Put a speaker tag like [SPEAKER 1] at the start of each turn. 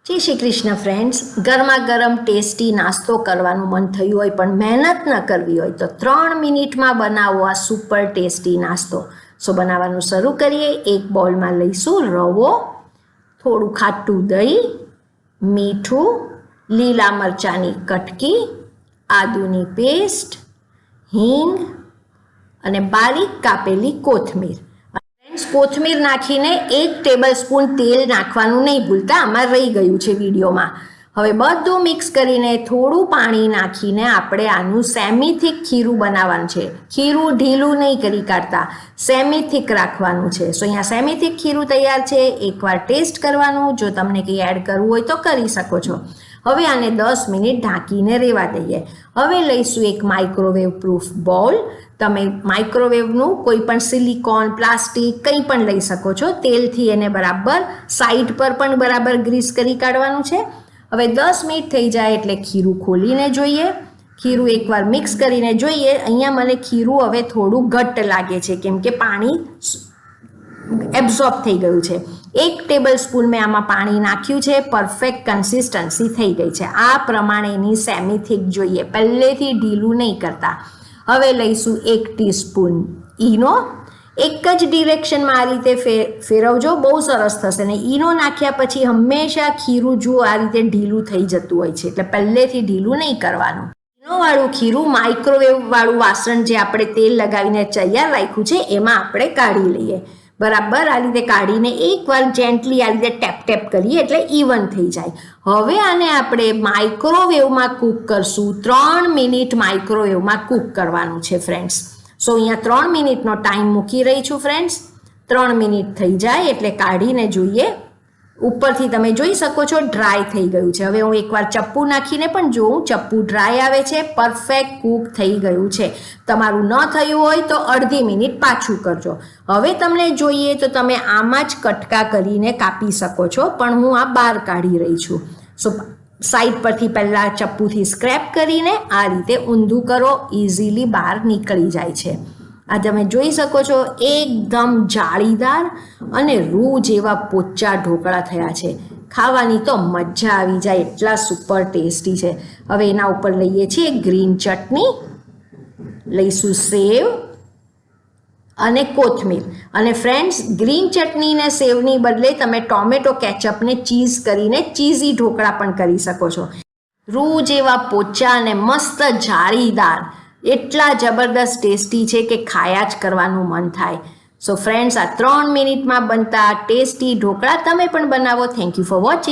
[SPEAKER 1] જય શ્રી કૃષ્ણ ફ્રેન્ડ્સ, ગરમા ગરમ ટેસ્ટી નાસ્તો કરવાનું મન થયું હોય પણ મહેનત ન કરવી હોય તો 3 મિનિટમાં બનાવો આ સુપર ટેસ્ટી નાસ્તો. સો બનાવવાનું શરૂ કરીએ. એક બોલમાં લઈશું રવો, થોડું ખાટું દહીં, મીઠું, લીલા મરચાંની કટકી, આદુની પેસ્ટ, હિંગ અને બારીક કાપેલી કોથમીર. કોથમીર નાખીને 1 ટેબલ સ્પૂન તેલ નાખવાનું નહીં ભૂલતા, આમાં રહી ગયું છે વિડીયોમાં. હવે બધું મિક્સ કરીને થોડું પાણી નાખીને આપણે આનું સેમી થીક ખીરું બનાવવાનું છે. ખીરું ઢીલું નહીં કરી કાઢતા, સેમી થીક રાખવાનું છે. સો અહીંયા સેમી થીક ખીરું તૈયાર છે. એકવાર ટેસ્ટ કરવાનું, જો તમને કંઈ એડ કરવું હોય તો કરી શકો છો. હવે આને 10 મિનિટ ઢાંકીને રહેવા દઈએ. હવે લઈશું એક માઇક્રોવેવ પ્રૂફ બાઉલ. તમે માઇક્રોવેવનું કોઈ પણ સિલિકોન, પ્લાસ્ટિક કંઈ પણ લઈ શકો છો. તેલથી એને બરાબર સાઈડ પર પણ બરાબર ગ્રીસ કરી કાઢવાનું છે. હવે 10 મિનિટ થઈ જાય એટલે ખીરું ખોલીને જોઈએ. ખીરું એકવાર મિક્સ કરીને જોઈએ. અહીંયા મને ખીરું હવે થોડું ઘટ્ટ લાગે છે કેમ કે પાણી એબ્ઝોર્બ થઈ ગયું છે. 1 ટેબલ સ્પૂન મેં આમાં પાણી નાખ્યું છે. પરફેક્ટ કન્સિસ્ટન્સી થઈ ગઈ છે. આ પ્રમાણેની સેમી થીક જોઈએ, પહેલેથી ઢીલું નહીં કરતા. હવે લઈશું 1 ટીસ્પૂન ઈનો. એક જ ડિરેક્શનમાં આ રીતે ફેરવજો, બહુ સરસ થશે. ને ઈનો નાખ્યા પછી હંમેશા ખીરું જુઓ આ રીતે ઢીલું થઈ જતું હોય છે, એટલે પહેલેથી ઢીલું નહીં કરવાનું. ઈનોવાળું ખીરું માઇક્રોવેવવાળું વાસણ જે આપણે તેલ લગાવીને તૈયાર રાખ્યું છે એમાં આપણે કાઢી લઈએ. બરાબર આ રીતે કાઢીને એકવાર જેન્ટલી આ રીતે ટેપ ટેપ કરીએ એટલે ઇવન થઈ જાય. હવે આને આપણે માઇક્રોવેવમાં કૂક કરશું. 3 મિનિટ માઇક્રોવેવમાં કૂક કરવાનું છે ફ્રેન્ડ્સ. સો અહીંયા 3 મિનિટનો ટાઈમ મૂકી રહી છું ફ્રેન્ડ્સ. 3 મિનિટ થઈ જાય એટલે કાઢીને જોઈએ. ઉપરથી તમે જોઈ શકો છો ડ્રાય થઈ ગયું છે. હવે હું એકવાર ચપ્પુ નાખીને પણ જોઉં, ચપ્પુ ડ્રાય આવે છે, પરફેક્ટ કૂક થઈ ગયું છે. તમારું ન થયું હોય તો અડધી મિનિટ પાછું કરજો. હવે તમને જોઈએ તો તમે આમાં જ કટકા કરીને કાપી શકો છો, પણ હું આ બહાર કાઢી રહી છું. સો સાઈડ પરથી પહેલાં ચપ્પુથી સ્ક્રેપ કરીને આ રીતે ઊંધું કરો, ઇઝીલી બહાર નીકળી જાય છે. આ તમે જોઈ શકો છો એકદમ જાળીદાર અને રૂ જેવા પોચા ઢોકળા થયા છે. ખાવાની તો મજા આવી જાય, એટલા સુપર ટેસ્ટી છે. હવે એના ઉપર લઈએ છીએ ગ્રીન ચટણી, લઈશું સેવ અને કોથમીર. અને ફ્રેન્ડ્સ, ગ્રીન ચટણી ને સેવની બદલે તમે ટોમેટો કેચઅપને ચીઝ કરીને ચીઝી ઢોકળા પણ કરી શકો છો. રૂ જેવા પોચા અને મસ્ત જાળીદાર, એટલા જબરદસ્ત ટેસ્ટી છે કે ખાયા જ કરવાનું મન થાય. સો ફ્રેન્ડ્સ, આ 3 મિનિટમાં બનતા ટેસ્ટી ઢોકળા તમે પણ બનાવો. Thank you for watching.